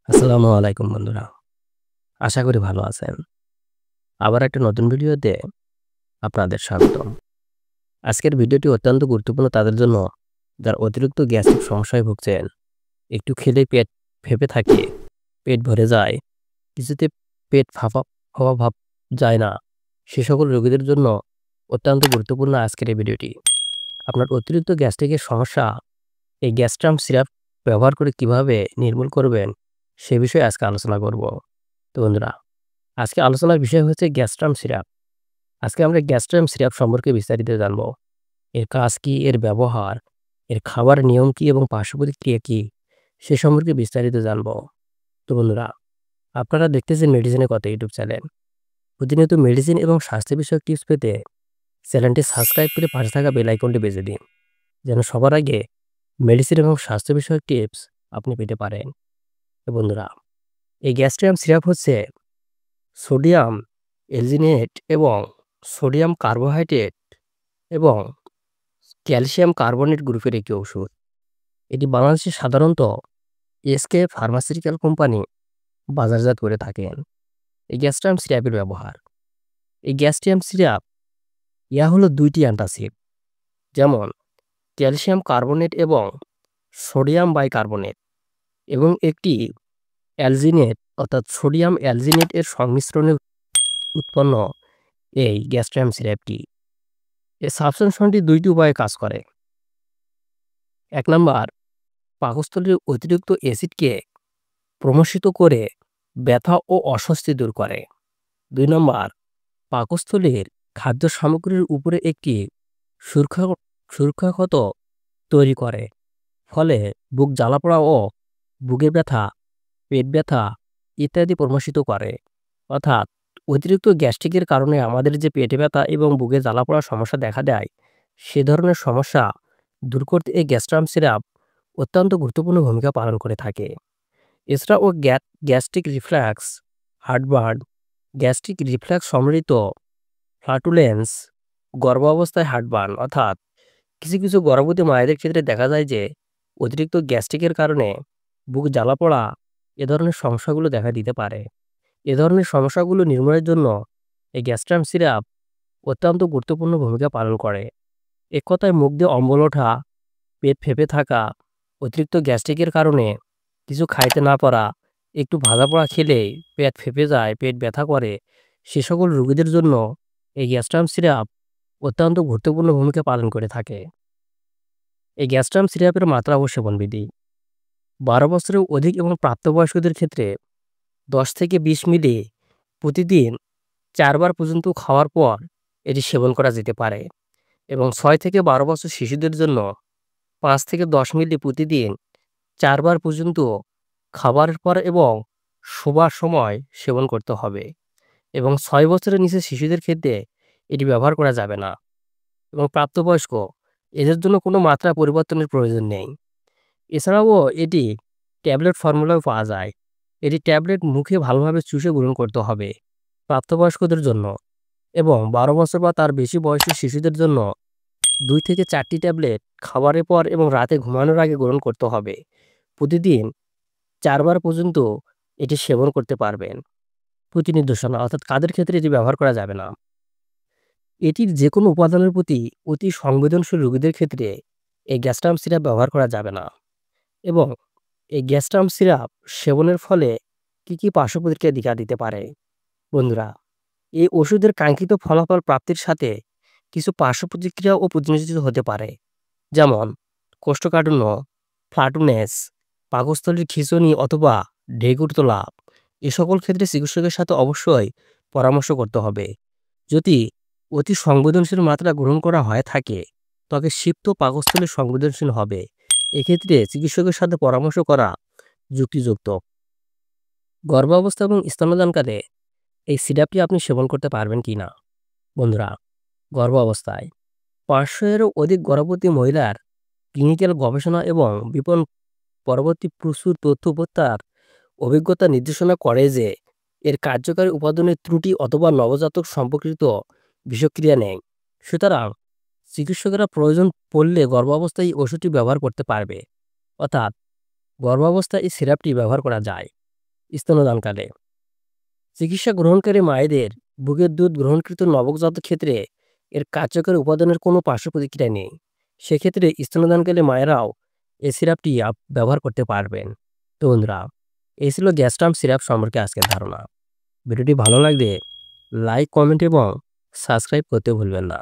আসসালামু আলাইকুম বন্ধুরা। আশা করি ভালো আছেন। আবার একটা নতুন ভিডিওতে আপনাদের স্বাগতম। আজকের ভিডিওটি অত্যন্ত গুরুত্বপূর্ণ তাদের জন্য যারা অতিরিক্ত গ্যাস্ট্রিক সমস্যায় ভুগছেন। একটু খেলেই পেট ফেঁপে থাকে, পেট ভরে যায়, কিছুতে পেট ফাঁপা হওয়া ভাব যায় না। সে সকল রোগীদের জন্য অত্যন্ত গুরুত্বপূর্ণ আজকের এই ভিডিওটি। আপনার অতিরিক্ত গ্যাস্ট্রিকের সমস্যা এই গ্যাস্ট্রাম সিরাপ ব্যবহার করে কিভাবে নির্মূল করবেন সে বিষয়ে আজকে আলোচনা করব। তো বন্ধুরা, আজকে আলোচনার বিষয় হচ্ছে গ্যাস্ট্রাম সিরাপ। আজকে আমরা গ্যাস্ট্রাম সিরাপ সম্পর্কে বিস্তারিত জানব। এর কাজ কি, এর ব্যবহার, এর খাবার নিয়ম কি এবং পার্শ্ব প্রতিক্রিয়া কি সে সম্পর্কে বিস্তারিত জানব। তো বন্ধুরা, আপনারা দেখতেছেন মেডিসিনের কথা ইউটিউব চ্যানেল। প্রতিনিয়ত মেডিসিন এবং স্বাস্থ্য বিষয়ক টিপস পেতে চ্যানেলটি সাবস্ক্রাইব করে পাশে থাকা বেল আইকনটি বেজে দিন, যেন সবার আগে মেডিসিন এবং স্বাস্থ্য বিষয়ক টিপস আপনি পেতে পারেন। তো বন্ধুরা, এই গ্যাস্ট্রাম সিরাপ হচ্ছে সোডিয়াম অ্যালজিনেট এবং সোডিয়াম কার্বোহাইড্রেট এবং ক্যালসিয়াম কার্বনেট গ্রুপের একটি ওষুধ। এটি বাংলাদেশে সাধারণত এসকে ফার্মাসিউটিক্যাল কোম্পানি বাজারজাত করে থাকেন। এই গ্যাস্ট্রাম সিরাপের ব্যবহার, এই গ্যাস্ট্রাম সিরাপ হলো দুইটি অ্যান্টাসিড, যেমন ক্যালসিয়াম কার্বনেট এবং সোডিয়াম বাইকার্বনেট, এবং একটি অ্যালজিনেট অর্থাৎ সোডিয়াম অ্যালজিনেট এর সংমিশ্রণে উৎপন্ন এই গ্যাস্ট্রাম সিরাপটি। এই সাবস্টেন্সটি দুইটি উপায়ে কাজ করে। ১ নাম্বার, পাকস্থলীর অতিরিক্ত অ্যাসিডকে প্রমোষিত করে ব্যথা ও অস্বস্তি দূর করে। ২ নম্বর, পাকস্থলীর খাদ্য সামগ্রীর উপরে একটি সুরক্ষা সুরক্ষাক্ষত তৈরি করে। ফলে বুক জ্বালাপোড়া ও বুকে ব্যথা, পেট ব্যথা ইত্যাদি প্রমোষিত করে। অর্থাৎ অতিরিক্ত গ্যাস্ট্রিকের কারণে আমাদের যে পেটে ব্যথা এবং বুকে জ্বালাপোড়ার সমস্যা দেখা দেয়, সে ধরনের সমস্যা দূর করতে এই গ্যাস্ট্রাম সিরাপ অত্যন্ত গুরুত্বপূর্ণ ভূমিকা পালন করে থাকে। এছাড়াও gastric reflux, heartburn, gastric reflux সমৃদ্ধ ফ্লাটুলেন্স, গর্ভাবস্থায় হার্টবার্ন অর্থাৎ কিছু গর্ভবতী মায়েদের ক্ষেত্রে দেখা যায় যে অতিরিক্ত গ্যাস্ট্রিকের কারণে বুক জ্বালাপোড়া এ ধরনের সমস্যাগুলো দেখা দিতে পারে। এ ধরনের সমস্যাগুলো নির্মূলের জন্য এই গ্যাস্ট্রাম সিরাপ অত্যন্ত গুরুত্বপূর্ণ ভূমিকা পালন করে। এক কথায় মুখ দিয়ে অম্বল ওঠা, পেট ফেঁপে থাকা, অতিরিক্ত গ্যাস্ট্রিকের কারণে কিছু খাইতে না পারা, একটু ভাজাপোড়া খেলেই পেট ফেঁপে যায়, পেট ব্যথা করে, সে সকল রোগীদের জন্য এই গ্যাস্ট্রাম সিরাপ অত্যন্ত গুরুত্বপূর্ণ ভূমিকা পালন করে থাকে। এই গ্যাস্ট্রাম সিরাপের মাত্রা ও সেবনবিধি: ১২ বছরের অধিক এবং প্রাপ্তবয়স্কদের ক্ষেত্রে ১০ থেকে ২০ মিলি প্রতিদিন ৪ বার পর্যন্ত খাওয়ার পর এটি সেবন করা যেতে পারে, এবং ৬ থেকে ১২ বছর শিশুদের জন্য ৫ থেকে ১০ মিলি প্রতিদিন ৪ বার পর্যন্ত খাবারের পর এবং শোবার সময় সেবন করতে হবে, এবং ৬ বছরের নিচে শিশুদের ক্ষেত্রে এটি ব্যবহার করা যাবে না, এবং প্রাপ্তবয়স্ক এদের জন্য কোনো মাত্রা পরিবর্তনের প্রয়োজন নেই। এছাড়াও এটি ট্যাবলেট ফর্মুলাও পাওয়া যায়। এটি ট্যাবলেট মুখে ভালোভাবে চুষে গ্রহণ করতে হবে প্রাপ্তবয়স্কদের জন্য, এবং ১২ বছর বা তার বেশি বয়সী শিশুদের জন্য ২ থেকে ৪টি ট্যাবলেট খাবারের পর এবং রাতে ঘুমানোর আগে গ্রহণ করতে হবে। প্রতিদিন ৪ বার পর্যন্ত এটি সেবন করতে পারবেন। প্রতি নির্দেশনা অর্থাৎ কাদের ক্ষেত্রে এটি ব্যবহার করা যাবে না: এটির যেকোনো উপাদানের প্রতি অতি সংবেদনশীল রোগীদের ক্ষেত্রে এই গ্যাস্ট্রাম সিরাপ ব্যবহার করা যাবে না, এবং এই গ্যাস্ট্রাম সিরাপ সেবনের ফলে কি পার্শ্ব প্রতিক্রিয়া দেখা দিতে পারে। বন্ধুরা, এই ওষুধের কাঙ্ক্ষিত ফলাফল প্রাপ্তির সাথে কিছু পার্শ্ব প্রতিক্রিয়া ও প্রতিনিধিত্ব হতে পারে, যেমন কোষ্ঠকাঠিন্য, ফ্লাটুনেস, পাকস্থলীর খিঁচুনি অথবা ঢেকুর তোলা। এ সকল ক্ষেত্রে চিকিৎসকের সাথে অবশ্যই পরামর্শ করতে হবে। যদি অতি সংবেদনশীল মাত্রা গ্রহণ করা হয়ে থাকে, তবে ক্ষিপ্ত পাকস্থলী সংবেদনশীল হবে। এক্ষেত্রে চিকিৎসকের সাথে পরামর্শ করা যুক্তিযুক্ত। গর্ভাবস্থা এবং স্তন্যদানকালে এই সিরাপটি আপনি সেবন করতে পারবেন কিনা? বন্ধুরা, গর্ভাবস্থায় ৫০০-এরও অধিক গর্ভবতী মহিলার ক্লিনিক্যাল গবেষণা এবং বিপণন পরবর্তী প্রচুর তথ্য উপত্যার অভিজ্ঞতা নির্দেশনা করে যে এর কার্যকারী উপাদানের ত্রুটি অথবা নবজাতক সম্পর্কিত বিষক্রিয়া নেই। সুতরাং চিকিৎসকেরা প্রয়োজন পড়লে গর্ভাবস্থায় এই ওষুধটি ব্যবহার করতে পারবে, অর্থাৎ গর্ভাবস্থায় এই সিরাপটি ব্যবহার করা যায়। স্তনদানকালে চিকিৎসা গ্রহণকারী মায়েদের বুকের দুধ গ্রহণকৃত নবজাতক ক্ষেত্রে এর কার্যকরী উপাদানের কোনো পার্শ্ব প্রতিক্রিয়া নেই। সেক্ষেত্রে স্তনদানকালে মায়েরাও এই সিরাপটি ব্যবহার করতে পারবেন। তো বন্ধুরা, এই ছিল গ্যাস্ট্রাম সিরাপ সম্পর্কে আজকের ধারণা। ভিডিওটি ভালো লাগলে লাইক, কমেন্ট এবং সাবস্ক্রাইব করতে ভুলবেন না।